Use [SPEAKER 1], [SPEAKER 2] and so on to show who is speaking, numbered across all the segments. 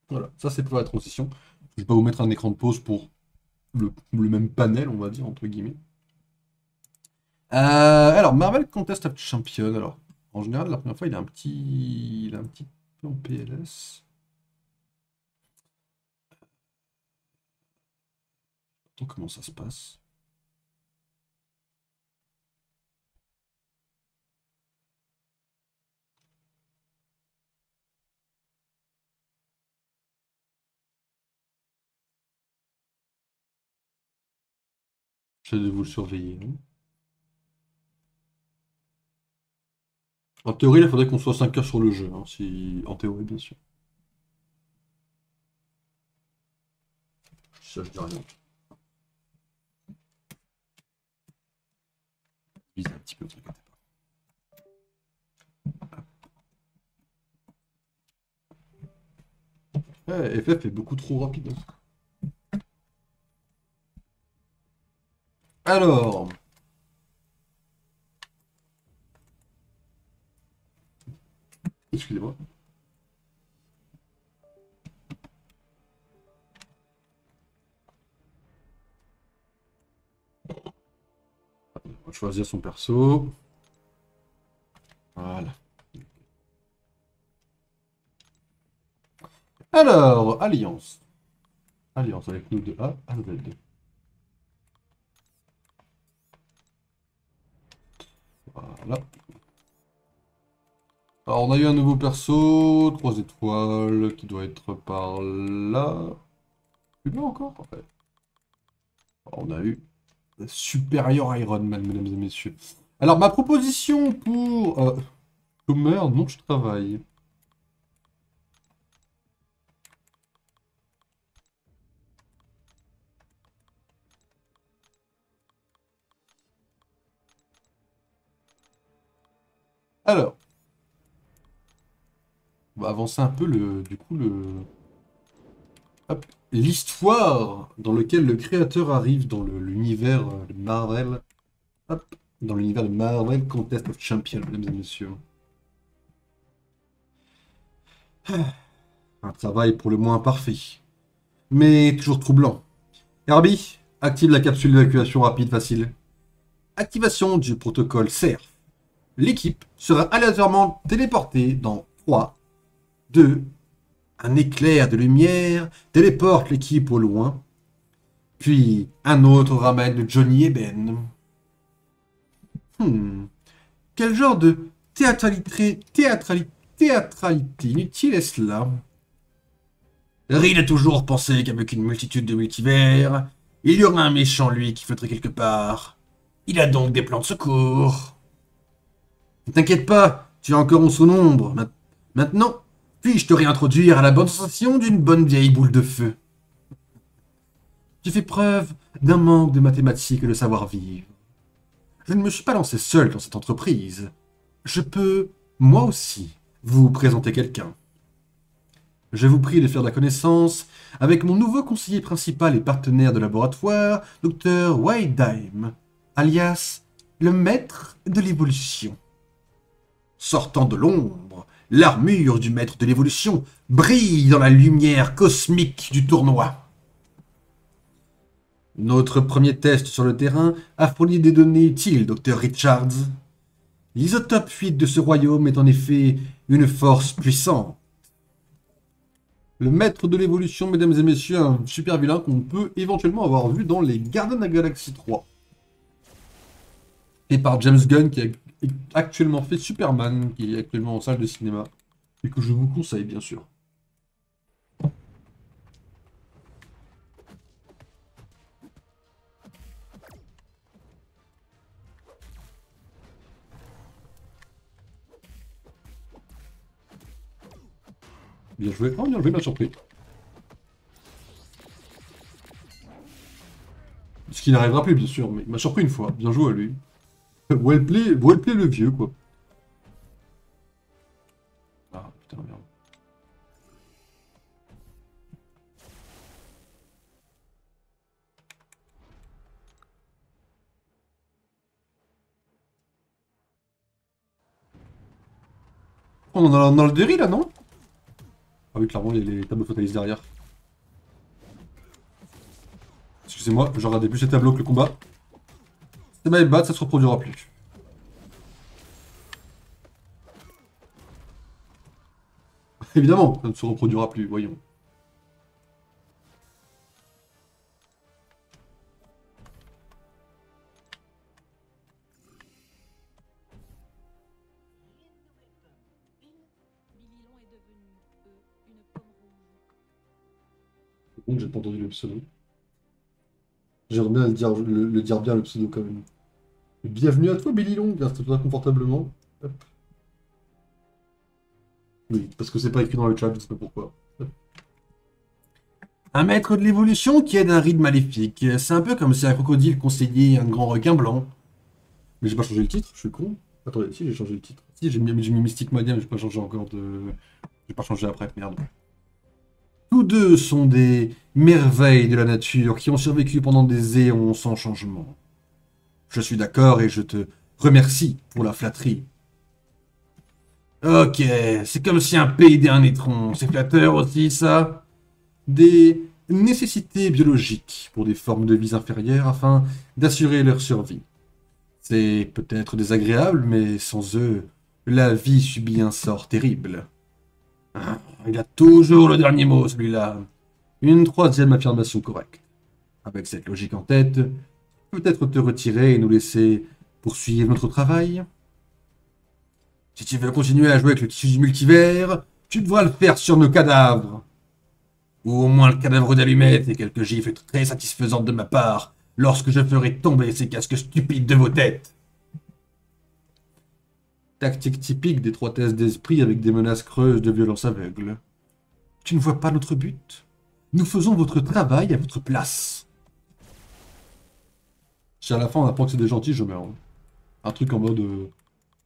[SPEAKER 1] Voilà, ça c'est pour la transition. Je vais pas vous mettre un écran de pause pour le même panel, on va dire, entre guillemets. Alors, Marvel Contest of Champions. Alors, en général, la première fois, il a un petit peu en PLS. Attends, comment ça se passe? J'essaie de vous le surveiller, hein. En théorie, il faudrait qu'on soit 5 heures sur le jeu, hein, si... en théorie, bien sûr. Ça, je dis rien. Vise un petit peu, vous inquiétez pas. Ouais, FF est beaucoup trop rapide, hein. Alors, excusez-moi. On va choisir son perso. Voilà. Alors, Alliance. Alliance avec nous de A à Z. Voilà. Alors, on a eu un nouveau perso, 3 étoiles, qui doit être par là. Plus bas encore, en fait. Alors, on a eu Superior Iron Man, mesdames et messieurs. Alors, ma proposition pour chômeur, non, je travaille. Alors, on va avancer un peu du coup, hop, l'histoire dans laquelle le créateur arrive dans l'univers de Marvel. Hop, dans l'univers de Marvel Contest of Champions, mesdames et messieurs. Un travail pour le moins parfait, mais toujours troublant. Herbie, active la capsule d'évacuation rapide facile. Activation du protocole CERF. L'équipe sera aléatoirement téléportée dans 3, 2, un éclair de lumière téléporte l'équipe au loin, puis un autre ramène Johnny et Ben. Hmm. Quel genre de théâtralité inutile est-ce là? Reed a toujours pensé qu'avec une multitude de multivers, il y aurait un méchant lui qui flotterait quelque part. Il a donc des plans de secours. Ne t'inquiète pas, tu as encore en son ombre. Maintenant, puis-je te réintroduire à la bonne sensation d'une bonne vieille boule de feu? Tu fais preuve d'un manque de mathématiques et de savoir-vivre. Je ne me suis pas lancé seul dans cette entreprise. Je peux, moi aussi, vous présenter quelqu'un. Je vous prie de faire de la connaissance avec mon nouveau conseiller principal et partenaire de laboratoire, Dr. Weidheim, alias le maître de l'évolution. Sortant de l'ombre, l'armure du maître de l'évolution brille dans la lumière cosmique du tournoi. Notre premier test sur le terrain a fourni des données utiles, Dr. Richards. L'isotope fuite de ce royaume est en effet une force puissante. Le maître de l'évolution, mesdames et messieurs, un super vilain qu'on peut éventuellement avoir vu dans les Gardiens de la Galaxie 3. Et par James Gunn, qui a actuellement fait Superman, qui est actuellement en salle de cinéma. Et que je vous conseille, bien sûr. Bien joué. Oh, bien joué, m'a surpris. Ce qui n'arrivera plus, bien sûr, mais il m'a surpris une fois. Bien joué à lui. Well play le vieux, quoi. Ah, putain, merde. On en a dans le déri, là, non?
[SPEAKER 2] Ah oui, clairement, il y a les tableaux fatalistes derrière. Excusez-moi, je regardais plus les tableaux que le combat. C'est my bad, ça se reproduira plus. Évidemment, ça ne se reproduira plus, voyons. Par contre, j'ai pas entendu le pseudo. J'aimerais bien le dire bien le pseudo quand même. Bienvenue à toi, Billy Long, installe-toi confortablement. Hop. Oui, parce que c'est pas écrit dans le chat, je sais pas pourquoi.
[SPEAKER 1] Un maître de l'évolution qui aide un ride maléfique. C'est un peu comme si un crocodile conseillait un grand requin blanc.
[SPEAKER 2] Mais j'ai pas changé le titre, je suis con. Attendez, si j'ai changé le titre. Si, j'ai mis Mystic Modium, j'ai pas changé encore de... J'ai pas changé après, merde.
[SPEAKER 1] Tous deux sont des merveilles de la nature qui ont survécu pendant des éons sans changement. Je suis d'accord et je te remercie pour la flatterie. Ok, c'est comme si un pays aidait un étron. C'est flatteur aussi, ça? Des nécessités biologiques pour des formes de vie inférieures afin d'assurer leur survie. C'est peut-être désagréable, mais sans eux, la vie subit un sort terrible. Ah, il a toujours le dernier mot, celui-là. Une troisième affirmation correcte. Avec cette logique en tête, peut-être te retirer et nous laisser poursuivre notre travail. Si tu veux continuer à jouer avec le tissu du multivers, tu devras le faire sur nos cadavres. Ou au moins le cadavre d'allumette et quelques gifles très satisfaisantes de ma part lorsque je ferai tomber ces casques stupides de vos têtes. Tactique typique des trois thèses d'esprit avec des menaces creuses de violence aveugle. Tu ne vois pas notre but? Nous faisons votre travail à votre place.
[SPEAKER 2] Si à la fin on apprend que c'est des gentils, je meurs. Un truc en mode...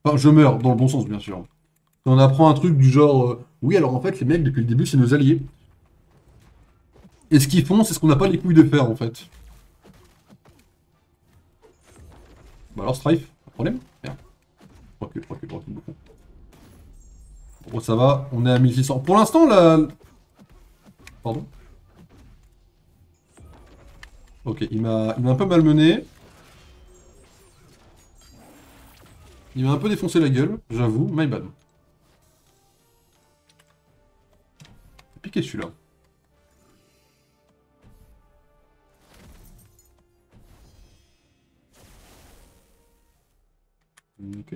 [SPEAKER 2] Enfin, je meurs, dans le bon sens, bien sûr. Si on apprend un truc du genre... Oui, alors en fait, les mecs, depuis le début, c'est nos alliés. Et ce qu'ils font, c'est ce qu'on n'a pas les couilles de faire, en fait. Bah alors, Strife, pas de problème? Merde. Recule, beaucoup. Bon, ça va, on est à 1600. Pour l'instant, là... Pardon? Ok, il m'a un peu malmené. Il m'a un peu défoncé la gueule, j'avoue, my bad. C'est piqué celui-là. Ok.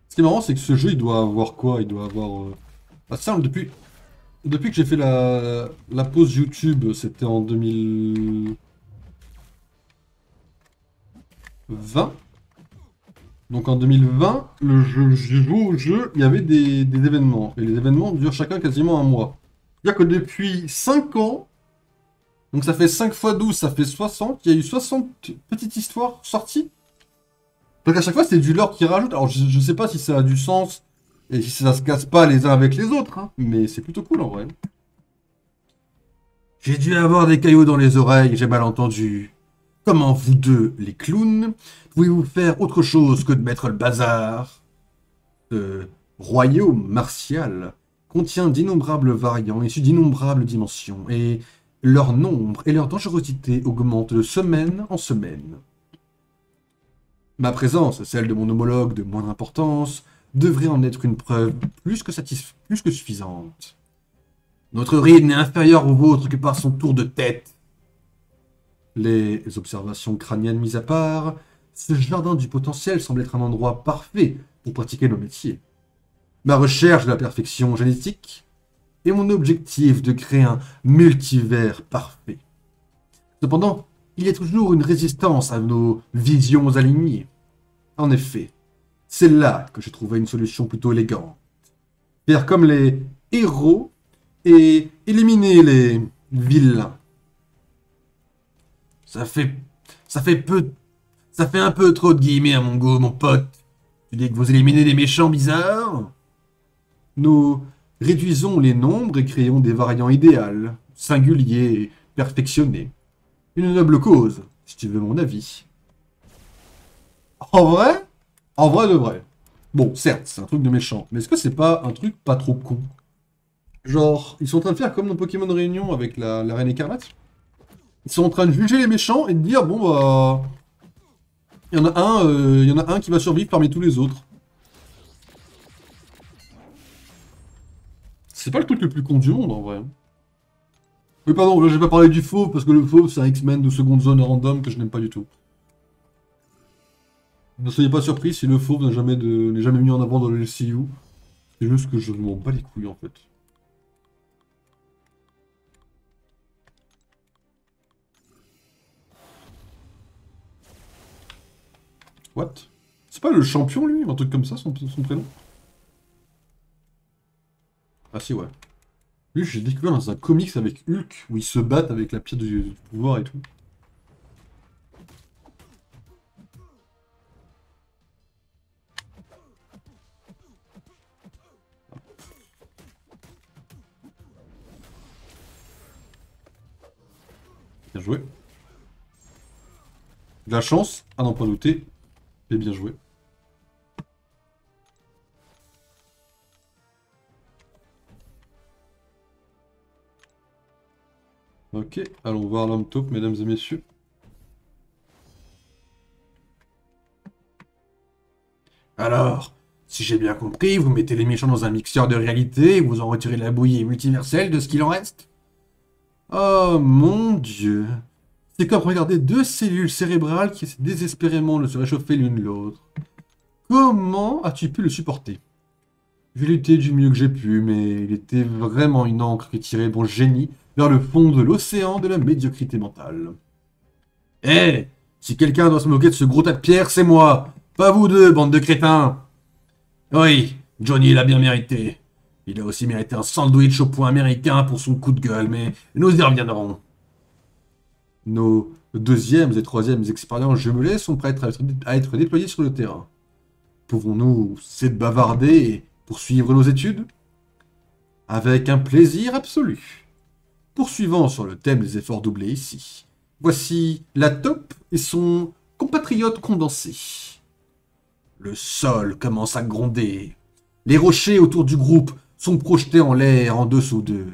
[SPEAKER 2] Ce qui est marrant, c'est que ce jeu, il doit avoir quoi? Il doit avoir... Ah, simple, depuis que j'ai fait la pause YouTube, c'était en 2020. Donc en 2020, je joue au jeu, il y avait des événements. Et les événements durent chacun quasiment un mois. C'est-à-dire que depuis 5 ans, donc ça fait 5 fois 12, ça fait 60, il y a eu 60 petites histoires sorties. Donc à chaque fois, c'est du lore qui rajoute. Alors je sais pas si ça a du sens et si ça se casse pas les uns avec les autres, hein, mais c'est plutôt cool en vrai.
[SPEAKER 1] J'ai dû avoir des cailloux dans les oreilles, j'ai mal entendu. Comment vous deux, les clowns, pouvez-vous faire autre chose que de mettre le bazar? Ce royaume martial contient d'innombrables variants issus d'innombrables dimensions, et leur nombre et leur dangerosité augmentent de semaine en semaine. Ma présence, celle de mon homologue de moindre importance, devrait en être une preuve plus que suffisante. Notre ride n'est inférieur au vôtre que par son tour de tête. Les observations crâniennes mises à part, ce jardin du potentiel semble être un endroit parfait pour pratiquer nos métiers. Ma recherche de la perfection génétique est mon objectif de créer un multivers parfait. Cependant, il y a toujours une résistance à nos visions alignées. En effet, c'est là que j'ai trouvé une solution plutôt élégante. Faire comme les héros et éliminer les vilains. Ça fait un peu trop de guillemets à mon goût, mon pote. Tu dis que vous éliminez des méchants bizarres? Nous réduisons les nombres et créons des variants idéales, singuliers et perfectionnés. Une noble cause, si tu veux mon avis.
[SPEAKER 2] En vrai de vrai. Bon, certes, c'est un truc de méchant, mais est-ce que c'est pas un truc pas trop con? Genre, ils sont en train de faire comme dans Pokémon Réunion avec la Reine Écarlate. Ils sont en train de juger les méchants et de dire, bon bah... il y en a un qui va survivre parmi tous les autres. C'est pas le truc le plus con du monde, en vrai. Oui, pardon, là j'ai pas parlé du fauve, parce que le fauve, c'est un X-Men de seconde zone random que je n'aime pas du tout. Ne soyez pas surpris si le fauve n'est jamais mis en avant dans le LCU. C'est juste que je m'en bats les couilles, en fait. What? C'est pas le champion, lui? Un truc comme ça, son prénom? Ah si, ouais. Lui, j'ai découvert dans un comics avec Hulk, où ils se battent avec la pierre du pouvoir et tout. Bien joué. De la chance, à n'en pas douter. Et bien joué. Ok, allons voir l'homme taupe, mesdames et messieurs.
[SPEAKER 1] Alors, si j'ai bien compris, vous mettez les méchants dans un mixeur de réalité et vous en retirez la bouillie multiverselle de ce qu'il en reste?
[SPEAKER 2] Oh mon dieu. C'est comme regarder deux cellules cérébrales qui essaient désespérément de se réchauffer l'une l'autre. Comment as-tu pu le supporter? J'ai lutté du mieux que j'ai pu, mais il était vraiment une encre qui tirait mon génie vers le fond de l'océan de la médiocrité mentale.
[SPEAKER 1] Eh, si quelqu'un doit se moquer de ce gros tas de pierres, c'est moi. Pas vous deux, bande de crétins. Oui, Johnny l'a bien mérité. Il a aussi mérité un sandwich au point américain pour son coup de gueule, mais nous y reviendrons.
[SPEAKER 2] Nos deuxièmes et troisièmes expériences jumelées sont prêtes à être déployées sur le terrain. Pouvons-nous cesser de bavarder et poursuivre nos études? Avec un plaisir absolu. Poursuivant sur le thème des efforts doublés ici, voici la taupe et son compatriote condensé. Le sol commence à gronder. Les rochers autour du groupe sont projetés en l'air en dessous d'eux.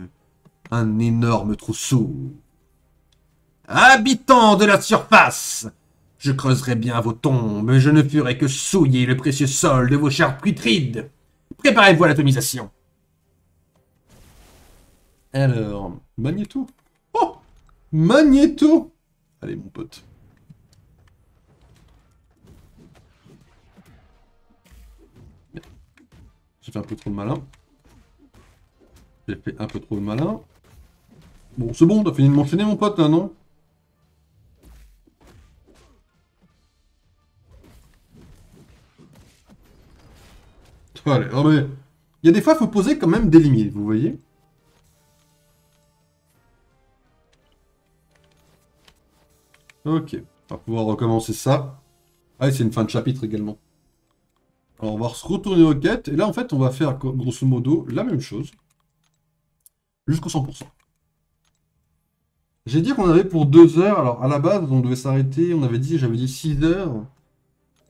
[SPEAKER 2] Un énorme trousseau.
[SPEAKER 1] Habitants de la surface, je creuserai bien vos tombes, je ne ferai que souiller le précieux sol de vos chars putrides. Préparez-vous à l'atomisation.
[SPEAKER 2] Alors, Magnéto. Oh, Magnéto. Allez, mon pote. J'ai fait un peu trop le malin. J'ai fait un peu trop le malin. Bon, c'est bon, t'as fini de m'enchaîner, mon pote, là, non? Allez, non mais... Il y a des fois, il faut poser quand même des limites, vous voyez? Ok, on va pouvoir recommencer ça. Ah, et c'est une fin de chapitre également. Alors, on va se retourner aux quêtes, et là, en fait, on va faire, grosso modo, la même chose. Jusqu'au 100%. J'ai dit qu'on avait pour 2 heures, alors à la base, on devait s'arrêter, j'avais dit 6 heures.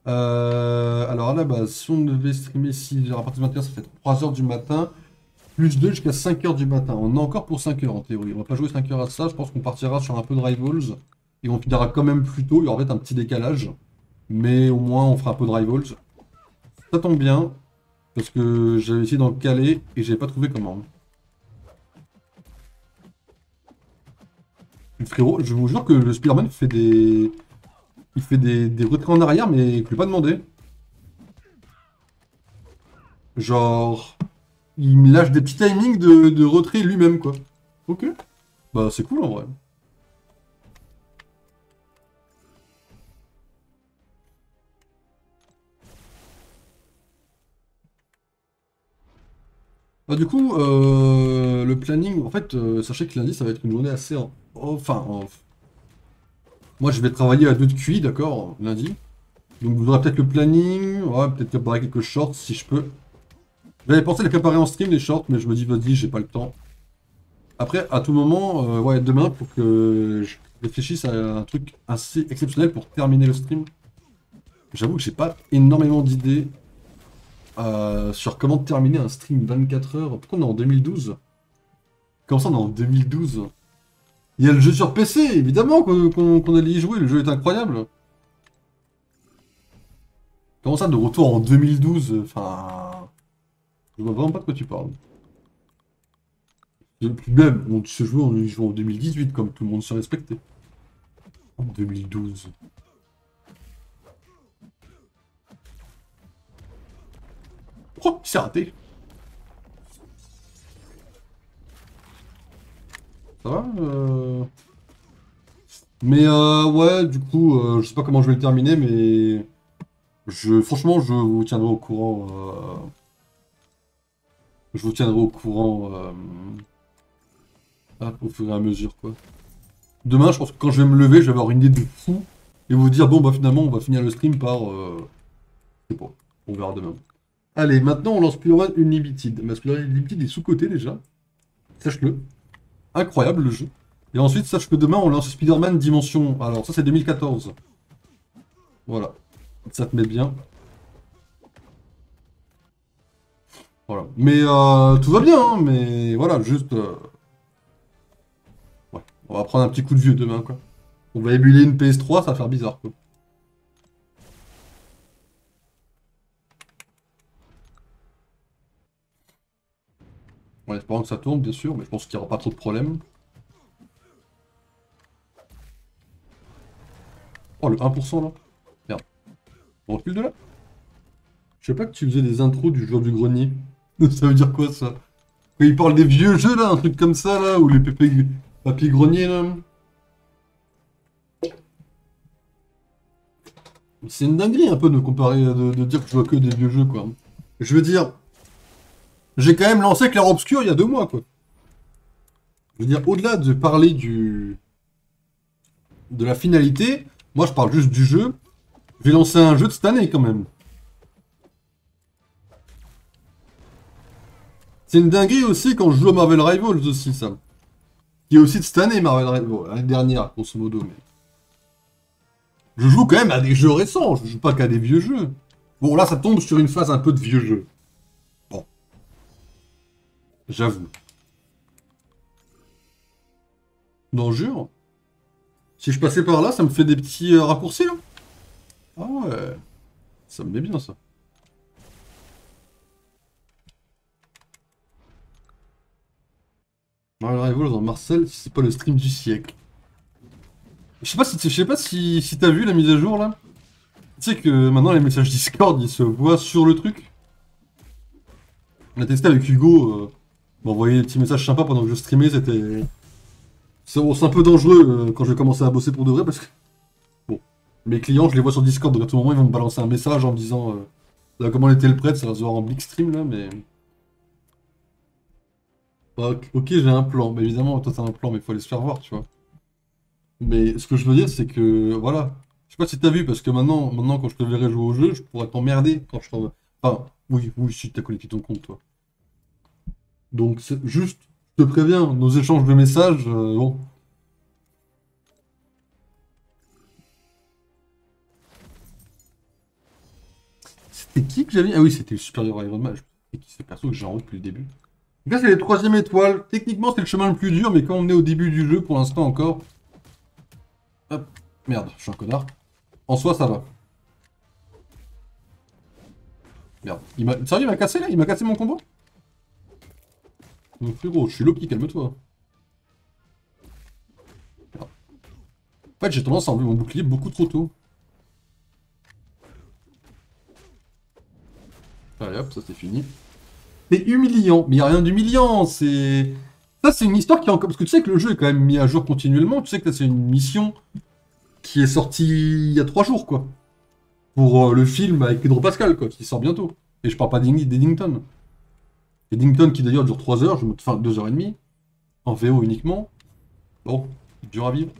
[SPEAKER 2] Alors à la base, si on devait streamer 6 heures, à partir de 21, ça fait 3 heures du matin, plus 2 jusqu'à 5 heures du matin. On est encore pour 5 heures en théorie. On va pas jouer 5 heures à ça, je pense qu'on partira sur un peu de Rivals. Et on finira quand même plus tôt, il y aura peut-être un petit décalage. Mais au moins on fera un peu de Rivals. Ça tombe bien, parce que j'avais essayé d'en caler et j'avais pas trouvé comment. Frérot, je vous jure que le Spider-Man fait des... Il fait des retraits en arrière, mais il ne lui pas demandé. Genre... Il me lâche des petits timings de retrait lui-même, quoi. Ok. Bah, c'est cool, en vrai. Bah, du coup, le planning... En fait, sachez que lundi, ça va être une journée assez... Enfin, moi, je vais travailler à 2 de QI, d'accord, lundi. Donc, vous aurez peut-être le planning. Ouais, peut-être préparer quelques shorts, si je peux. J'avais pensé les préparer en stream, les shorts, mais je me dis, vas-y, j'ai pas le temps. Après, à tout moment, ouais, demain, pour que je réfléchisse à un truc assez exceptionnel pour terminer le stream. J'avoue que j'ai pas énormément d'idées sur comment terminer un stream 24 heures. Pourquoi on est en 2012? Comment ça on est en 2012? Il y a le jeu sur PC, évidemment qu'on allait y jouer, le jeu est incroyable. Comment ça de retour en 2012? Enfin... Je vois vraiment pas de quoi tu parles. Et puis même, ce jeu on y joue en 2018, comme tout le monde se respectait. En 2012. Oh, c'est raté. Ça va Mais ouais, du coup, je sais pas comment je vais le terminer, mais franchement, je vous tiendrai au courant. Je vous tiendrai au courant au fur et à mesure, quoi. Demain, je pense que quand je vais me lever, je vais avoir une idée de fou et vous dire bon bah finalement, on va finir le stream par, je sais pas, on verra demain. Allez, maintenant on lance Spider-Man Unlimited. Ma Spider-Man Unlimited est sous-côté déjà, sache-le. Incroyable le jeu. Et ensuite, sache que demain on lance Spider-Man Dimension. Alors ça c'est 2014. Voilà. Ça te met bien. Voilà. Mais tout va bien, hein, mais voilà, juste... ouais. On va prendre un petit coup de vieux demain, quoi. On va émuler une PS3, ça va faire bizarre, quoi. En espérant que ça tourne, bien sûr, mais je pense qu'il n'y aura pas trop de problèmes. Oh, le 1% là. Merde. On recule de là. Je sais pas que tu faisais des intros du joueur du grenier. Ça veut dire quoi, ça? Quand il parle des vieux jeux, là, un truc comme ça, là, ou les papiers greniers, là. C'est une dinguerie, un peu, de comparer, de dire que je vois que des vieux jeux, quoi. Je veux dire, j'ai quand même lancé Clair Obscur il y a 2 mois, quoi. Je veux dire, au-delà de parler de la finalité, moi, je parle juste du jeu. J'ai lancé un jeu de cette année, quand même. C'est une dinguerie aussi quand je joue à Marvel Rivals aussi, ça. Qui est aussi de cette année, Marvel Rivals. Bon, l'année dernière, grosso modo, mais... Je joue quand même à des jeux récents, je joue pas qu'à des vieux jeux. Bon, là, ça tombe sur une phase un peu de vieux jeux. Bon, j'avoue. Non, jure. Si je passais par là, ça me fait des petits raccourcis, là. Ah ouais, ça me met bien, ça. Marvel Rivals en Marcel, si c'est pas le stream du siècle. Je sais pas si t'as vu la mise à jour, là. Tu sais que maintenant, les messages Discord, ils se voient sur le truc. On a testé avec Hugo, m'envoyer des petits messages sympas pendant que je streamais, c'était... C'est un peu dangereux quand je vais commencer à bosser pour de vrai, parce que... Bon, mes clients, je les vois sur Discord, donc à tout moment, ils vont me balancer un message en me disant... la commande était le prête, ça va se voir en big stream, là, mais... Bah, ok, j'ai un plan, mais évidemment, toi t'as un plan, mais il faut aller se faire voir, tu vois. Mais ce que je veux dire, c'est que, voilà... Je sais pas si t'as vu, parce que maintenant, quand je te verrai jouer au jeu, je pourrais t'emmerder quand je t'en... Enfin, oui, oui, si t'as connecté ton compte, toi. Donc, c'est juste, je te préviens, nos échanges de messages, bon... C'était qui que j'avais? Ah oui, c'était le supérieur Iron Man. C'est qui ce perso que j'ai en haut depuis le début? Là, c'est les 3e étoiles. Techniquement, c'est le chemin le plus dur, mais quand on est au début du jeu, pour l'instant encore... Hop, merde, je suis un connard. En soi, ça va. Merde. Sérieux, il m'a cassé, là? Il m'a cassé mon combo? Donc, frérot, je suis Loki, calme-toi. Merde. En fait, j'ai tendance à enlever mon bouclier beaucoup trop tôt. Allez, hop, ça c'est fini. C'est humiliant, mais il n'y a rien d'humiliant, c'est... Ça, c'est une histoire qui est encore... Parce que tu sais que le jeu est quand même mis à jour continuellement, tu sais que là, c'est une mission qui est sortie il y a 3 jours, quoi. Pour le film avec Pedro Pascal, quoi, qui sort bientôt. Et je parle pas d'Eddington. Eddington qui d'ailleurs dure 3 heures, enfin 2 h 30, en VO uniquement. Bon, dur à vivre.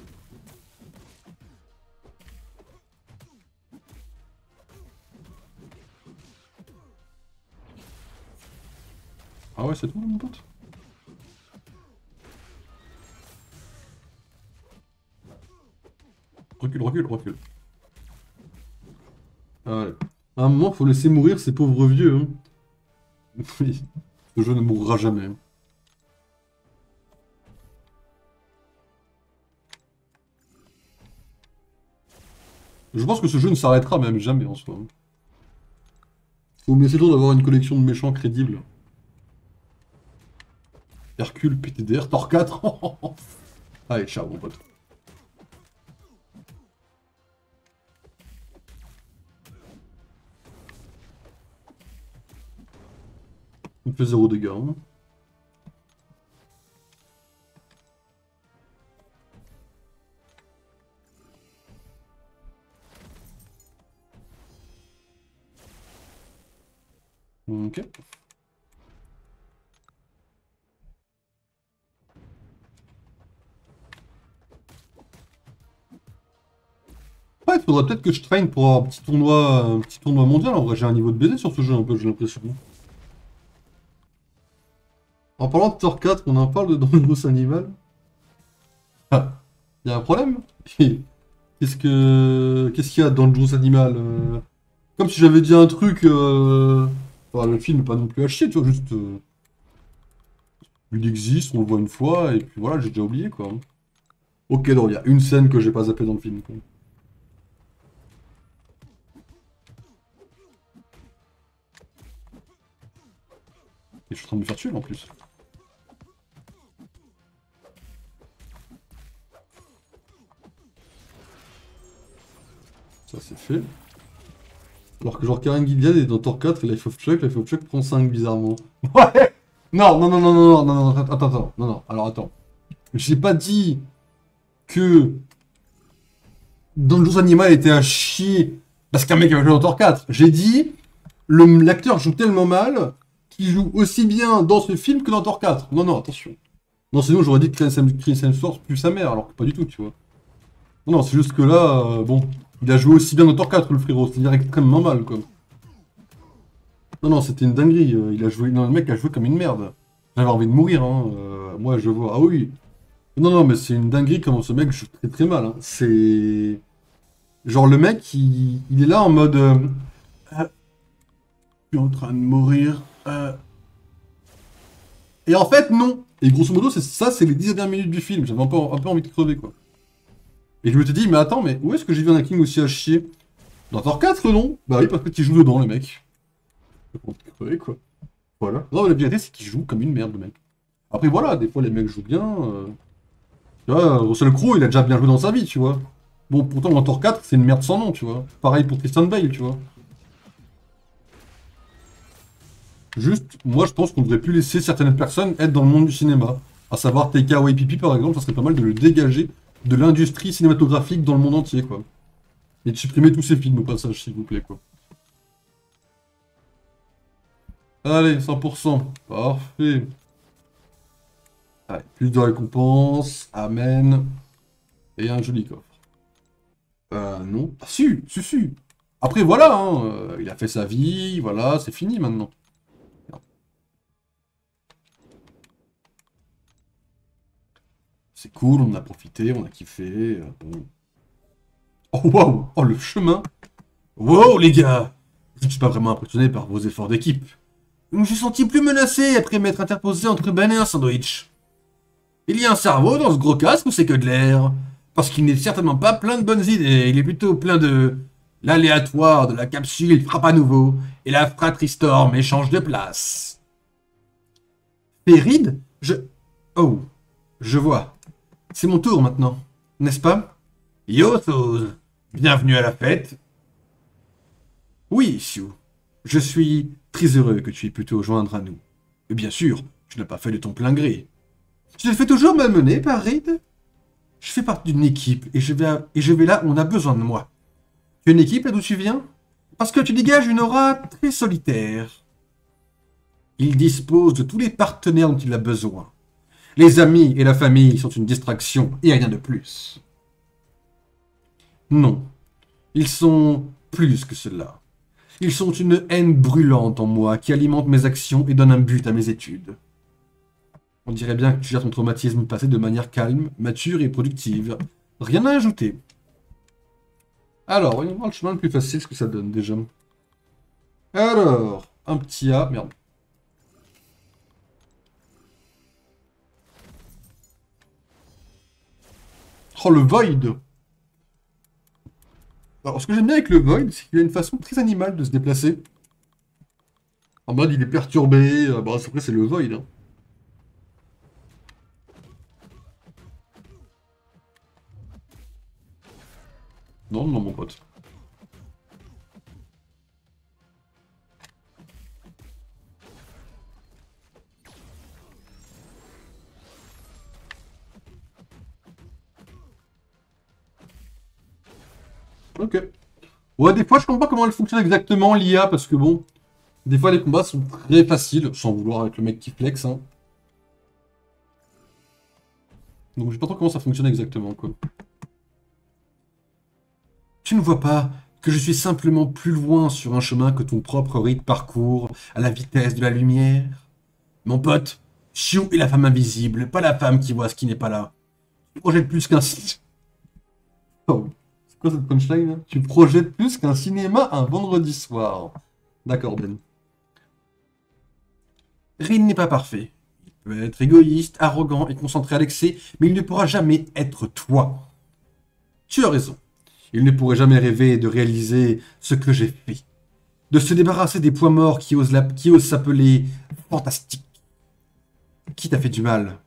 [SPEAKER 2] Ah ouais, c'est tout, mon pote. Recule, recule, recule. À un moment, faut laisser mourir ces pauvres vieux. Hein. Oui, ce jeu ne mourra jamais. Je pense que ce jeu ne s'arrêtera même jamais en soi. Faut me laisser le temps d'avoir une collection de méchants crédibles. Hercule, PTDR, Thor 4. Allez, ciao mon pote. Il me fait 0 dégâts. Hein. Ok. Ouais, il faudrait peut-être que je traîne pour un petit tournoi mondial. En vrai, j'ai un niveau de baiser sur ce jeu un peu, j'ai l'impression. En parlant de Thor 4, on en parle de Dangerous Animal. Ah, y a un problème? Qu'est-ce qu'il y a dans Dangerous Animal Comme si j'avais dit un truc. Enfin, le film est pas non plus à chier, tu vois, juste. Il existe, on le voit une fois, et puis voilà, j'ai déjà oublié quoi. Ok, non, il y a une scène que j'ai pas zappée dans le film. Quoi. Et je suis en train de me faire tuer là, en plus. Ça c'est fait. Alors que genre Karen Gilead est dans Thor 4 et Life of Chuck prend 5 bizarrement. Ouais. Non, non, non, non, non, non, non, non, attends, non, non, alors attends. J'ai pas dit que Dangerous Animal était à chier parce qu'un mec avait joué dans Thor 4. J'ai dit l'acteur joue tellement mal qu'il joue aussi bien dans ce film que dans Thor 4. Non, non, attention. Non, sinon j'aurais dit que Chris Hemsworth pue sa mère, alors que pas du tout, tu vois. Non, non, c'est juste que là, bon, il a joué aussi bien dans Thor 4, le frérot, c'est-à-dire extrêmement mal, quoi. Non, non, c'était une dinguerie, il a joué... Non, le mec a joué comme une merde. J'avais envie de mourir, hein. Moi, je vois... Ah oui. Non, non, mais c'est une dinguerie comment ce mec joue très très mal, hein. C'est... Genre, le mec, il est là en mode... je suis en train de mourir. Et en fait, non. Et grosso modo, c'est les 10 dernières minutes du film. J'avais un peu envie de crever, quoi. Et je me suis dit, mais attends, mais où est-ce que j'ai vu un King aussi à chier? Dans Thor 4, non? Bah oui, parce que tu joues dedans, le mec. J'ai envie de crever, quoi. Voilà. Non, mais la vérité, c'est qu'il joue comme une merde, le mec. Après, voilà, des fois, les mecs jouent bien. Tu vois, Russell Crowe, il a déjà bien joué dans sa vie, tu vois. Bon, pourtant, dans Thor 4, c'est une merde sans nom, tu vois. Pareil pour Christian Bale, tu vois. Juste, moi, je pense qu'on devrait plus laisser certaines personnes être dans le monde du cinéma. À savoir Taika Waititi, par exemple, ça serait pas mal de le dégager de l'industrie cinématographique dans le monde entier, quoi. Et de supprimer tous ces films au passage, s'il vous plaît, quoi. Allez, 100%. Parfait. Allez, plus de récompenses. Amen. Et un joli coffre. Non. Ah, si. Après, voilà, hein, il a fait sa vie, voilà, c'est fini maintenant. C'est cool, on a profité, on a kiffé. Bon. Oh, waouh! Oh, le chemin! Wow, les gars! Je ne suis pas vraiment impressionné par vos efforts d'équipe. Je me suis senti plus menacé après m'être interposé entre Ben et un sandwich. Il y a un cerveau dans ce gros casque ou c'est que de l'air? Parce qu'il n'est certainement pas plein de bonnes idées, il est plutôt plein de... L'aléatoire de la capsule frappe à nouveau, et la fratrie Storm échange de place. Péride? Oh, je vois. C'est mon tour maintenant, n'est-ce pas? Yothos, bienvenue à la fête. Oui, Sioux, je suis très heureux que tu aies pu te joindre à nous. Et bien sûr, tu n'as pas fait de ton plein gré. Tu te fais toujours malmener par Reed? Je fais partie d'une équipe et je vais là où on a besoin de moi. Tu as une équipe là d'où tu viens? Parce que tu dégages une aura très solitaire. Il dispose de tous les partenaires dont il a besoin. Les amis et la famille sont une distraction et rien de plus. Non, ils sont plus que cela. Ils sont une haine brûlante en moi qui alimente mes actions et donne un but à mes études. On dirait bien que tu gères ton traumatisme passé de manière calme, mature et productive. Rien à ajouter. Alors, voyons voir le chemin le plus facile, ce que ça donne déjà. Alors, un petit A, merde. Oh, le Void! Alors, ce que j'aime bien avec le Void, c'est qu'il a une façon très animale de se déplacer. En mode, il est perturbé. Bah, après, c'est le Void. Hein. Non, non, mon pote. Ok. Ouais, des fois, je comprends pas comment elle fonctionne exactement, l'IA, parce que bon, des fois, les combats sont très faciles, sans vouloir avec le mec qui flex, hein. Donc, je sais pas trop comment ça fonctionne exactement, quoi. Tu ne vois pas que je suis simplement plus loin sur un chemin que ton propre rythme parcourt, à la vitesse de la lumière? Mon pote, Shiu est la femme invisible, pas la femme qui voit ce qui n'est pas là. Tu projettes plus qu'un... Oh, c'est quoi cette punchline, là? Tu projettes plus qu'un cinéma un vendredi soir. D'accord, Ben. Rin n'est pas parfait. Il peut être égoïste, arrogant et concentré à l'excès, mais il ne pourra jamais être toi. Tu as raison. Il ne pourrait jamais rêver de réaliser ce que j'ai fait. De se débarrasser des poids morts qui osent s'appeler fantastiques. Qui t'a fait du mal?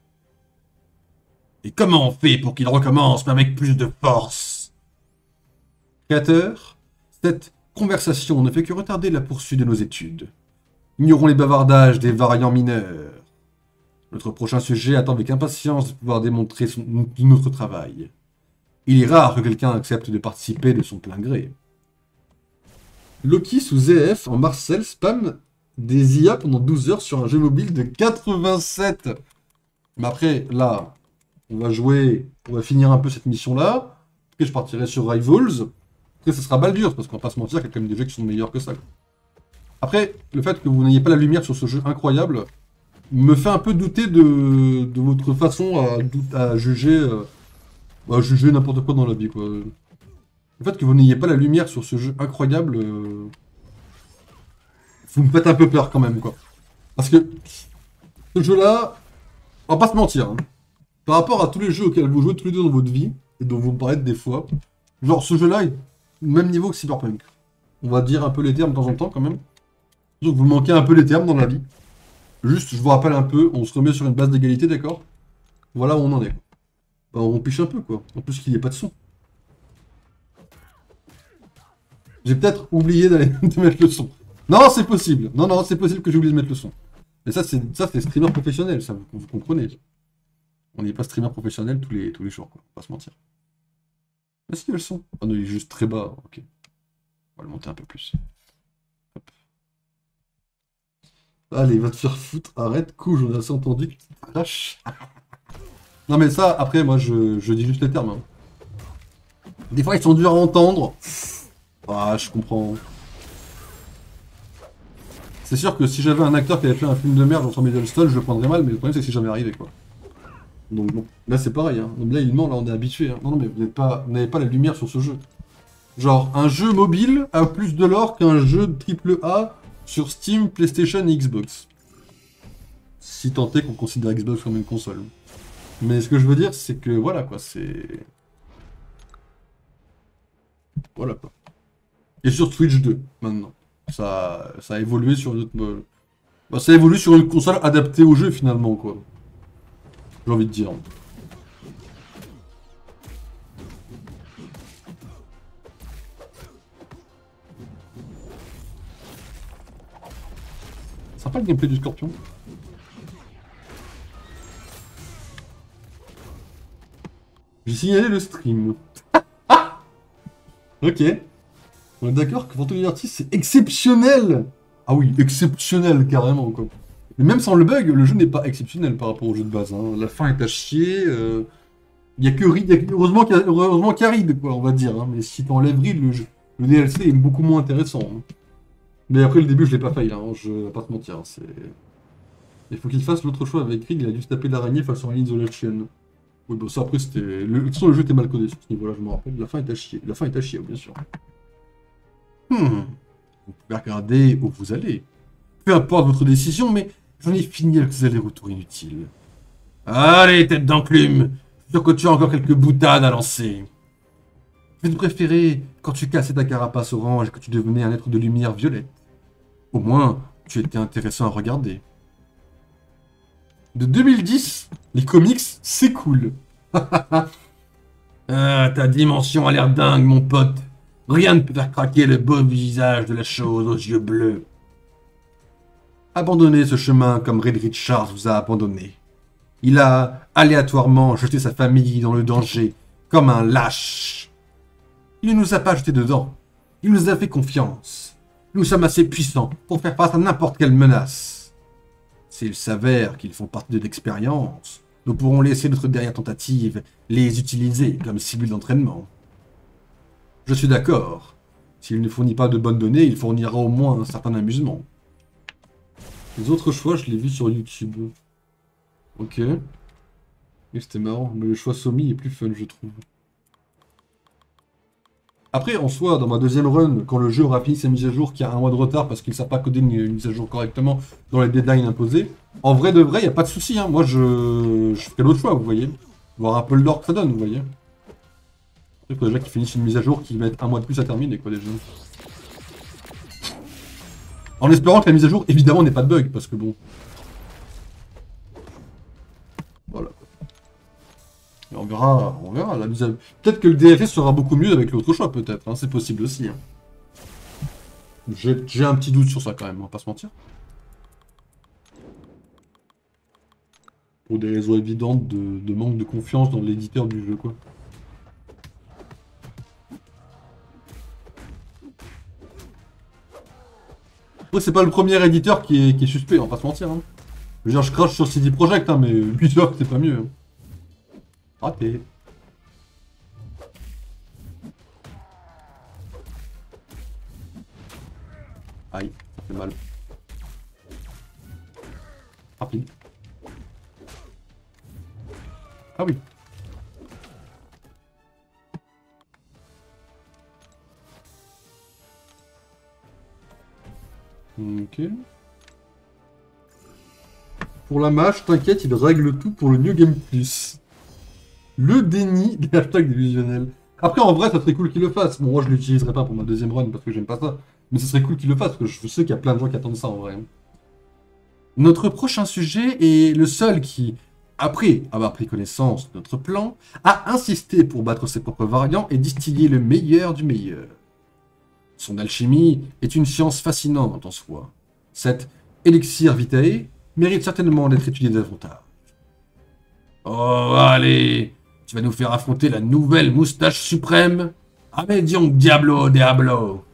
[SPEAKER 2] Et comment on fait pour qu'il recommence, mais avec plus de force? Créateur, cette conversation ne fait que retarder la poursuite de nos études. Ignorons les bavardages des variants mineurs. Notre prochain sujet attend avec impatience de pouvoir démontrer notre travail. Il est rare que quelqu'un accepte de participer de son plein gré. Loki sous ZF en Marcel spam des IA pendant 12 heures sur un jeu mobile de 87. Mais après, là, on va finir un peu cette mission-là. Après, je partirai sur Rivals. Après, ça sera Baldur's, parce qu'on va pas se mentir, qu'il y a quand même des jeux qui sont meilleurs que ça. Après, le fait que vous n'ayez pas la lumière sur ce jeu incroyable me fait un peu douter de votre façon à juger, n'importe quoi dans la vie, quoi. Le fait que vous n'ayez pas la lumière sur ce jeu incroyable, vous me faites un peu peur quand même, quoi. Parce que ce jeu-là, on va pas se mentir, hein. Par rapport à tous les jeux auxquels vous jouez tous les deux dans votre vie, et dont vous me parlez des fois, genre ce jeu-là est au même niveau que Cyberpunk. On va dire un peu les termes de temps en temps quand même. Donc vous manquez un peu les termes dans la vie. Juste, je vous rappelle un peu, on se remet sur une base d'égalité, d'accord? Voilà où on en est. Bah, on piche un peu, quoi. En plus qu'il n'y ait pas de son. J'ai peut-être oublié de mettre le son. Non, c'est possible. Non, non, c'est possible que j'ai oublié de mettre le son. Mais ça, c'est streamer professionnel, ça, vous comprenez. On n'est pas streamer professionnel tous les jours, quoi. On va pas se mentir. Est-ce qu'il y a le son? Ah non, il est juste très bas. Ok. On va le monter un peu plus. Hop. Allez, va te faire foutre. Arrête, couche, on a assez entendu que tu te craches. Non, mais ça, après, moi, je dis juste les termes. Hein. Des fois, ils sont durs à entendre. Ah, je comprends. C'est sûr que si j'avais un acteur qui avait fait un film de merde dans son Middlestone, je le prendrais mal, mais le problème c'est que c'est jamais arrivé quoi. Donc bon, là c'est pareil, hein. Donc là il ment, là on est habitué. Hein. Non, non mais vous n'avez pas la lumière sur ce jeu. Genre, un jeu mobile a plus de lore qu'un jeu de AAA sur Steam, PlayStation et Xbox. Si tant est qu'on considère Xbox comme une console. Mais ce que je veux dire, c'est que voilà quoi, c'est... Voilà quoi. Et sur Twitch 2, maintenant. Ça a évolué sur une autre... Bah, ça évolue sur une console adaptée au jeu finalement quoi. J'ai envie de dire. Sympa le gameplay du scorpion. J'ai signalé le stream. Ok. On est d'accord que Phantom Liberty c'est exceptionnel. Ah oui, exceptionnel carrément quoi. Mais même sans le bug, le jeu n'est pas exceptionnel par rapport au jeu de base. Hein. La fin est à chier. Il y a que Reed, heureusement qu'il y a Reed, quoi, on va dire. Hein. Mais si t'enlèves Reed, le DLC est beaucoup moins intéressant. Hein. Mais après le début, je l'ai pas fail, hein. Je vais pas te mentir. Hein. Il faut qu'il fasse l'autre choix avec Reed, il a dû se taper l'araignée face à Alien Isolation. Oui, bon, ça après c'était. De toute façon, le jeu était mal codé sur ce niveau-là, je me rappelle. La fin est à chier. La fin est à chier, bien sûr. Vous pouvez regarder où vous allez. Peu importe votre décision, mais j'en ai fini avec ces allers-retours inutiles. Allez, tête d'enclume, je suis sûr que tu as encore quelques boutades à lancer. Je vais te préférer quand tu cassais ta carapace orange et que tu devenais un être de lumière violette. Au moins, tu étais intéressant à regarder. De 2010, les comics, c'est cool. Ah, ta dimension a l'air dingue, mon pote. Rien ne peut faire craquer le beau visage de la chose aux yeux bleus. Abandonnez ce chemin comme Red Richards vous a abandonné. Il a aléatoirement jeté sa famille dans le danger, comme un lâche. Il ne nous a pas jetés dedans. Il nous a fait confiance. Nous sommes assez puissants pour faire face à n'importe quelle menace. S'il s'avère qu'ils font partie de l'expérience, nous pourrons laisser notre dernière tentative les utiliser comme cible d'entraînement. Je suis d'accord. S'il ne fournit pas de bonnes données, il fournira au moins un certain amusement. Les autres choix, je les ai vus sur YouTube. Ok. Et c'était marrant, mais le choix Somi est plus fun, je trouve. Après, en soi, dans ma deuxième run, quand le jeu aura fini sa mise à jour, qui a un mois de retard parce qu'il ne savent pas coder une mise à jour correctement dans les deadlines imposés, en vrai de vrai, il n'y a pas de souci. Hein. Moi, je ferai l'autre choix, vous voyez. Voir un peu le lore que ça donne, vous voyez. Il faut déjà qu'ils finissent une mise à jour qui mettent un mois de plus à terminer, quoi, déjà. En espérant que la mise à jour, évidemment, n'ait pas de bug, parce que bon... Voilà. Et on verra, la mise à... Peut-être que le DFS sera beaucoup mieux avec l'autre choix, peut-être, hein, c'est possible aussi. Hein. J'ai un petit doute sur ça, quand même, on va pas se mentir. Pour des raisons évidentes de manque de confiance dans l'éditeur du jeu, quoi. Après, c'est pas le premier éditeur qui est suspect, on va pas se mentir. Hein. Je veux dire, je crache sur CD Projekt, hein, mais Ubisoft, c'est pas mieux. Hein. Raté. Aïe, ça fait mal. Rapide. Ah oui. Ok. Pour la mâche, t'inquiète, il règle tout pour le New Game Plus. Le déni des hashtags délusionnels. Après, en vrai, ça serait cool qu'il le fasse. Bon, moi, je l'utiliserai pas pour ma deuxième run parce que j'aime pas ça. Mais ça serait cool qu'il le fasse parce que je sais qu'il y a plein de gens qui attendent ça en vrai. Notre prochain sujet est le seul qui, après avoir pris connaissance de notre plan, a insisté pour battre ses propres variants et distiller le meilleur du meilleur. Son alchimie est une science fascinante en soi. Cet élixir vitae mérite certainement d'être étudié davantage. Oh, allez, tu vas nous faire affronter la nouvelle moustache suprême? Amédion Diablo Diablo.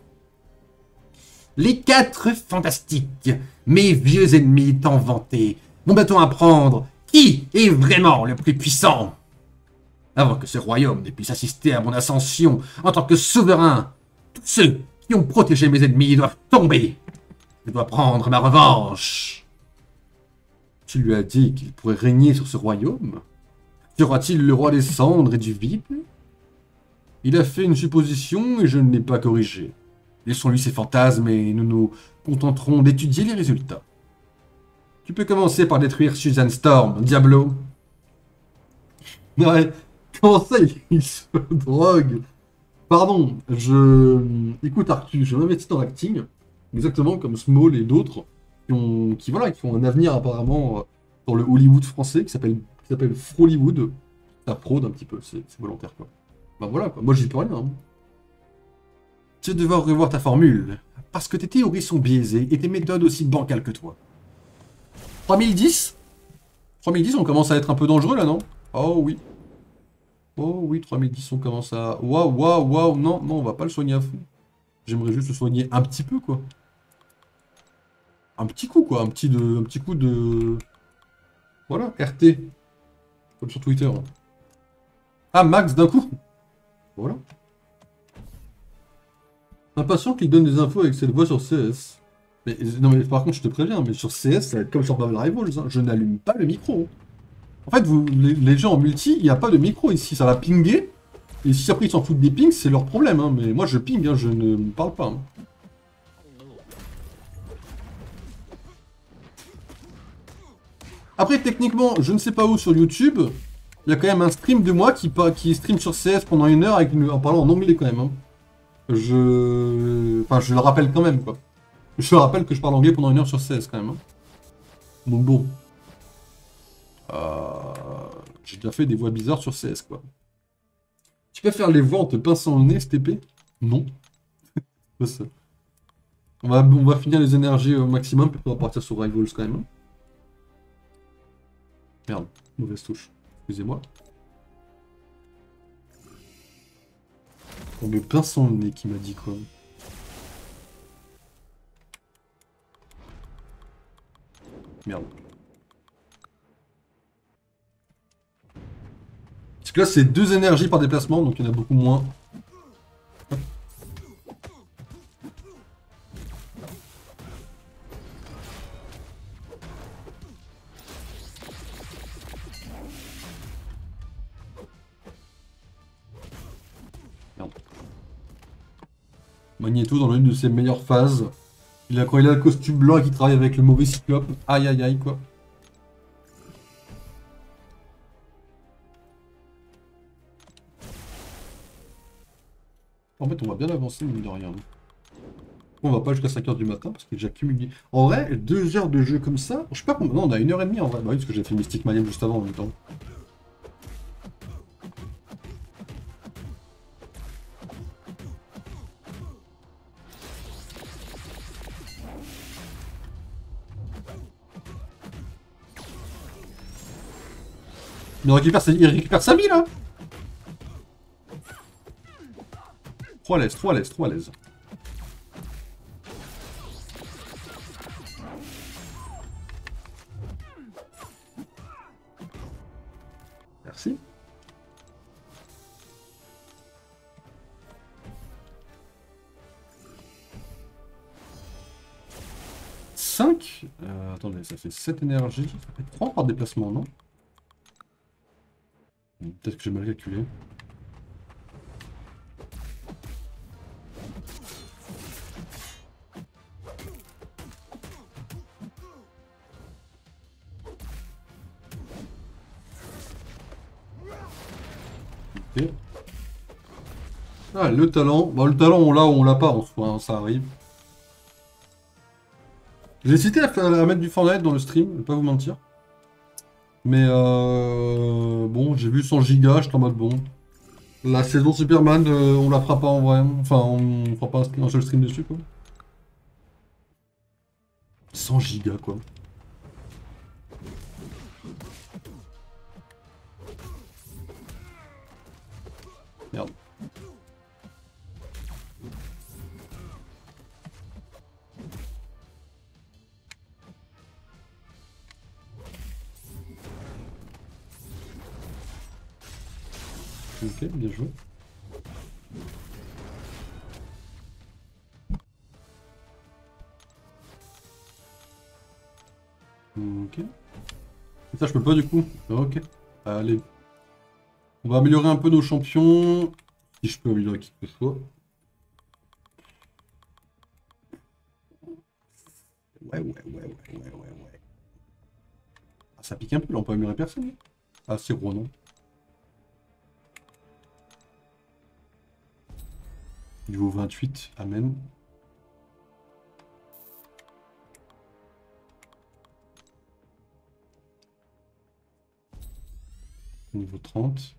[SPEAKER 2] Les 4 fantastiques, mes vieux ennemis tant vantés, vont bientôt apprendre qui est vraiment le plus puissant. Avant que ce royaume ne puisse assister à mon ascension en tant que souverain, tous ceux qui ont protégé mes ennemis doivent tomber. Je dois prendre ma revanche. Tu lui as dit qu'il pourrait régner sur ce royaume? Sera-t-il le roi des cendres et du vide? Il a fait une supposition et je ne l'ai pas corrigée. Laissons-lui ses fantasmes et nous nous contenterons d'étudier les résultats. Tu peux commencer par détruire Susan Storm, Diablo. Ouais, comment ça il se drogue? Pardon, écoute Arthur, je m'investis dans l'acting, exactement comme Small et d'autres, qui ont un avenir apparemment dans le Hollywood français, qui s'appelle Frollywood. Ça fraude un petit peu, c'est volontaire quoi. Bah voilà quoi, moi j'y peux rien. Hein. Tu vas devoir revoir ta formule, parce que tes théories sont biaisées et tes méthodes aussi bancales que toi. 3010 3010, on commence à être un peu dangereux là, non? Oh oui. Oh oui, 3010, on commence à... Waouh, non, on va pas le soigner à fond. J'aimerais juste le soigner un petit peu, quoi. Un petit coup, quoi, un petit coup de... Voilà, RT. Comme sur Twitter. Ah, max d'un coup. Voilà. Impatient qu'il donne des infos avec cette voix sur CS. Mais, non mais par contre, je te préviens, mais sur CS, ça va être comme sur Marvel Rivals, hein. Je n'allume pas le micro. En fait, les gens en multi, il n'y a pas de micro ici, ça va pinguer. Et si après ils s'en foutent des pings, c'est leur problème, hein. Mais moi je ping, hein, je ne parle pas. Hein. Après, techniquement, je ne sais pas où sur YouTube, il y a quand même un stream de moi qui stream sur CS pendant 1 heure en parlant en anglais quand même. Hein. Enfin, je le rappelle quand même, quoi. Je le rappelle que je parle anglais pendant 1 heure sur CS quand même. Hein. Donc bon. J'ai déjà fait des voix bizarres sur CS, quoi. Tu peux faire les voix en te pinçant le nez, STP? Non. Pas ça. On va finir les énergies au maximum, puis on va partir sur Rivals quand même. Hein. Merde, mauvaise touche. Excusez-moi. On me pince son nez qui m'a dit quoi. Merde. Parce que là c'est 2 énergies par déplacement, donc il y en a beaucoup moins. Merde. Magneto dans l'une de ses meilleures phases. Quand il a le costume blanc et qu'il travaille avec le mauvais cyclope. Aïe aïe aïe quoi. En fait, on va bien avancer, mine de rien. On va pas jusqu'à 5h du matin parce qu'il est déjà cumulé. En vrai, 2 heures de jeu comme ça, je sais pas combien. Non, on a 1h30 en vrai. Bah oui, parce que j'ai fait Mystic Mayhem juste avant en même temps. Il récupère sa vie là. Trop à l'aise, trop à l'aise, trop à l'aise. Merci. Attendez, ça fait 7 énergies. Ça fait 3 par déplacement, non? Peut-être que j'ai mal calculé. Ok. Ah, le talent. Bah, le talent, on l'a ou on l'a pas en soi, hein, ça arrive. J'ai hésité à mettre du Fortnite dans le stream, je vais pas vous mentir. Mais bon, j'ai vu 100 gigas, j'étais en mode bon. La saison Superman, on la fera pas en vrai. Enfin, on fera pas un seul stream dessus, quoi. 100 gigas, quoi. Merde. Ok, bien joué. Ok. Ça, je peux pas du coup. Ok. Allez. On va améliorer un peu nos champions. Si je peux améliorer qui que ce soit. Ouais. Ah, ça pique un peu, là, on peut améliorer personne. Ah, c'est gros, non? Niveau 28, amen. Niveau 30,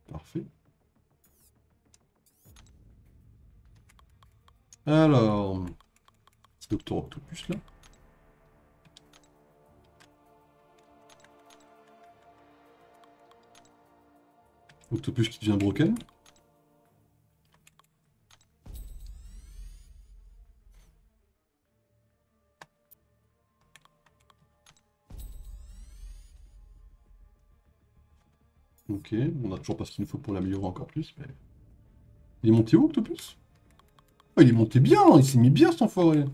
[SPEAKER 2] parfait. Alors, petit Docteur Octopus là. Octopus qui devient broken. Ok, on a toujours pas ce qu'il nous faut pour l'améliorer encore plus. Mais... il est monté où, Octopus? Oh, il est monté bien, il s'est mis bien cet enfoiré.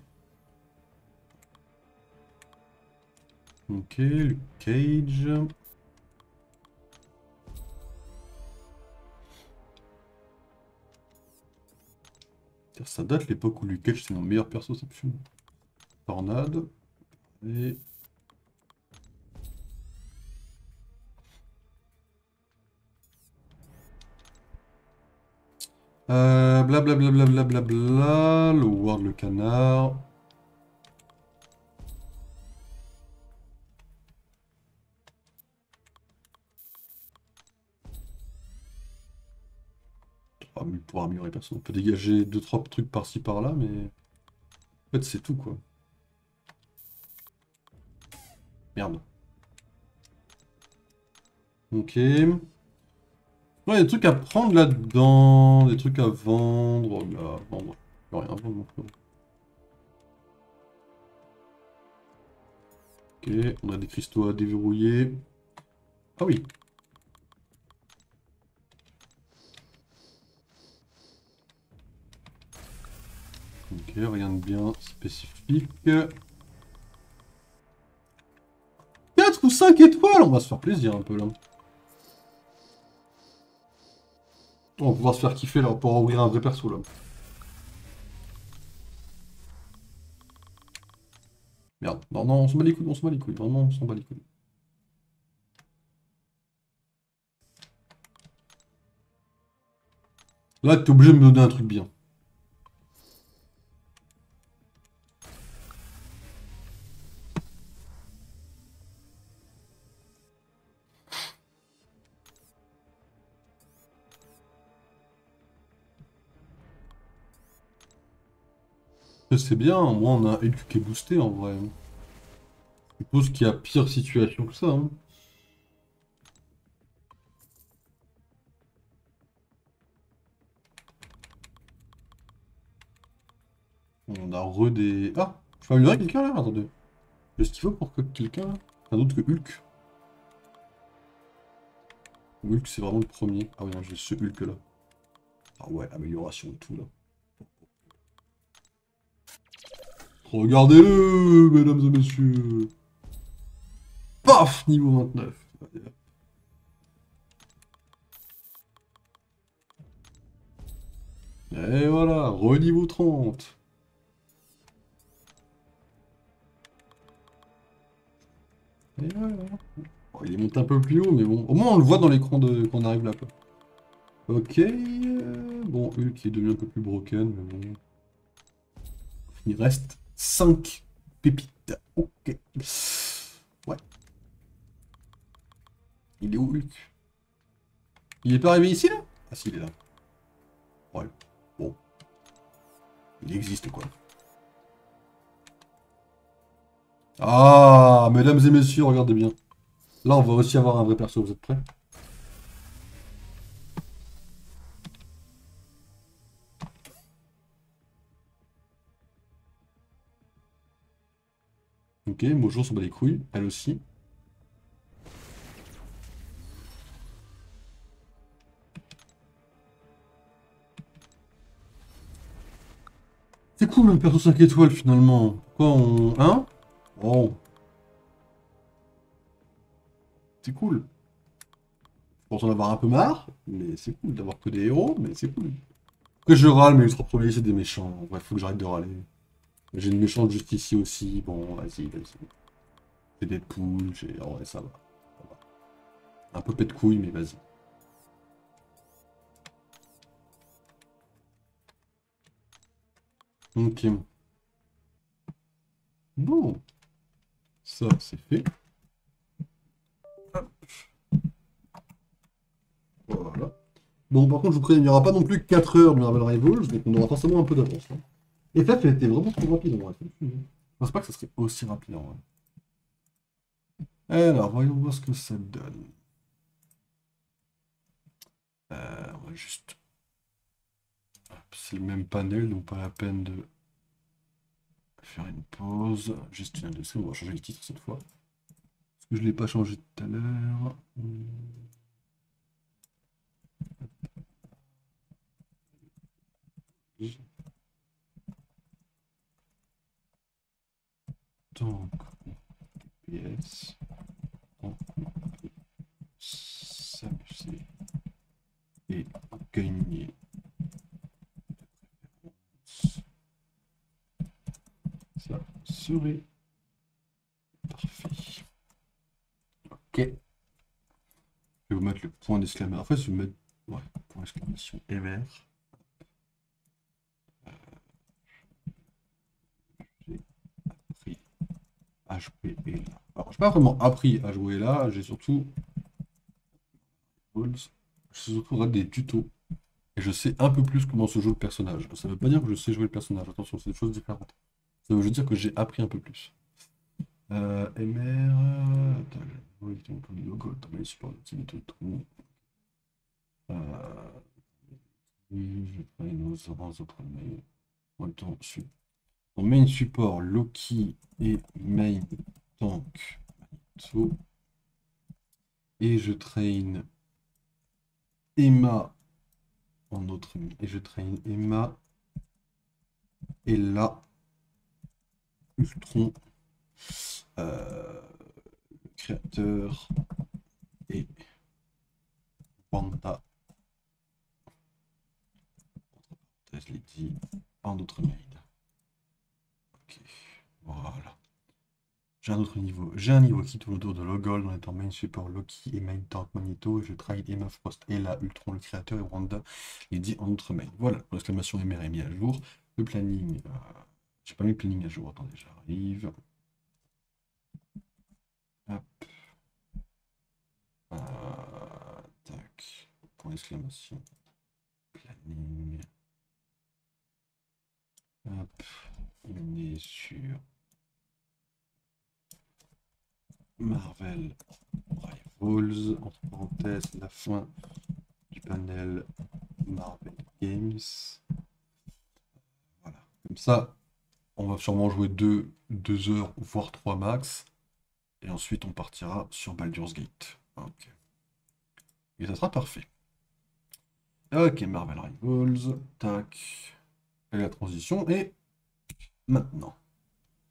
[SPEAKER 2] Ok, le Cage. Ça date l'époque où Luke Cage c'est mon meilleur perso, ça pue. Tornade. Et... Blablabla, le Ward le canard. Ah, mais pour améliorer personne. On peut dégager 2-3 trucs par-ci par-là, mais. En fait, c'est tout quoi. Merde. Ok. Ouais, il y a des trucs à prendre là-dedans, des trucs à vendre. Oh, là, vendre. Je peux rien vendre non plus. Ok, on a des cristaux à déverrouiller. Ah oui. Ok, rien de bien spécifique. 4 ou 5 étoiles, on va se faire plaisir un peu là. On va pouvoir se faire kiffer là, pour ouvrir un vrai perso là. Merde, non, non, on s'en bat les couilles, on s'en bat les couilles, vraiment, on s'en bat les couilles. Là, t'es obligé de me donner un truc bien. C'est bien, au moins on a Hulk qui est boosté en vrai. Je suppose qu'il y a pire situation que ça. Hein. On a re des... Ah! Je peux améliorer quelqu'un là? Attendez. J'ai ce qu'il faut pour que quelqu'un là? Un autre que Hulk. Hulk c'est vraiment le premier. Ah oui non, j'ai ce Hulk là. Ah ouais, amélioration et tout là. Regardez-le, mesdames et messieurs. Paf! Niveau 29. Et voilà, re-niveau 30. Et voilà. Bon, il est monté un peu plus haut, mais bon. Au moins on le voit dans l'écran quand on arrive là quoi. Ok. Bon, Hulk est devenu un peu plus broken, mais bon. Il reste 5 pépites. Ok. Ouais. Il est où Hulk? Il est pas arrivé ici là? Ah si, il est là. Ouais. Bon. Il existe quoi. Ah, mesdames et messieurs, regardez bien. Là, on va aussi avoir un vrai perso, vous êtes prêts? Ok, Mojo s'en bat les couilles, elle aussi. C'est cool le perso 5 étoiles finalement. Pourquoi on... Hein? Oh, c'est cool. Je pense en avoir un peu marre, mais c'est cool d'avoir que des héros, mais c'est cool. Que je râle, mais Ultra Premier, c'est des méchants. Bref, faut que j'arrête de râler. J'ai une méchante justicier aussi. Bon, vas-y, vas-y. J'ai Deadpool, j'ai... Oh ouais, ça va. Ça va. Un peu pète couille, mais vas-y. Ok. Bon. Ça, c'est fait. Voilà. Bon, par contre, je vous préviens, il n'y aura pas non plus 4 heures de Marvel Rivals, donc on aura forcément un peu d'avance. Hein. Et FF, elle était vraiment trop rapide en vrai. Je pense pas que ça serait aussi rapide en vrai. Alors, voyons voir ce que ça donne. On va juste... C'est le même panel, donc pas la peine de faire une pause. Juste une industrie, on va changer le titre cette fois. Parce que je ne l'ai pas changé tout à l'heure. Donc, PS, on peut s'amuser et gagner. Ça serait parfait. Ok. Je vais vous mettre le point d'exclamation. Après, je vais mettre. Ouais, point d'exclamation MR. à jouer là. Alors, j'ai pas vraiment appris à jouer là, j'ai surtout... J'ai surtout regardé des tutos. Et je sais un peu plus comment se joue le personnage. Ça veut pas dire que je sais jouer le personnage, attention, c'est des choses différentes. Ça veut juste dire que j'ai appris un peu plus. MR... Attends, oui, donc le logo, attends, mais support d'activité de trou. Oui, je ferai nos autres mails. Autant, en main support, Loki et main tank. So. Et je traîne Emma en autre. Et je traîne Emma. Et là, Ultron, le créateur. Et Wanda. Je l'ai dit en autre mail. Ok, voilà. J'ai un autre niveau. J'ai un niveau qui tourne autour de Logol en étant main support Loki et main tank Magneto. Je trahis Emma Frost et là Ultron le créateur et Wanda les dit en outre main. Voilà, l'exclamation MR est mis à jour. Le planning, j'ai pas mis le planning à jour, attendez, j'arrive. Hop. Tac. Point d'exclamation. Planning. Hop. On est sur Marvel Rivals, entre parenthèses, la fin du panel Marvel Games. Voilà. Comme ça, on va sûrement jouer 2 heures, voire 3 max. Et ensuite, on partira sur Baldur's Gate. Ok. Et ça sera parfait. Ok, Marvel Rivals. Tac. Et la transition est maintenant.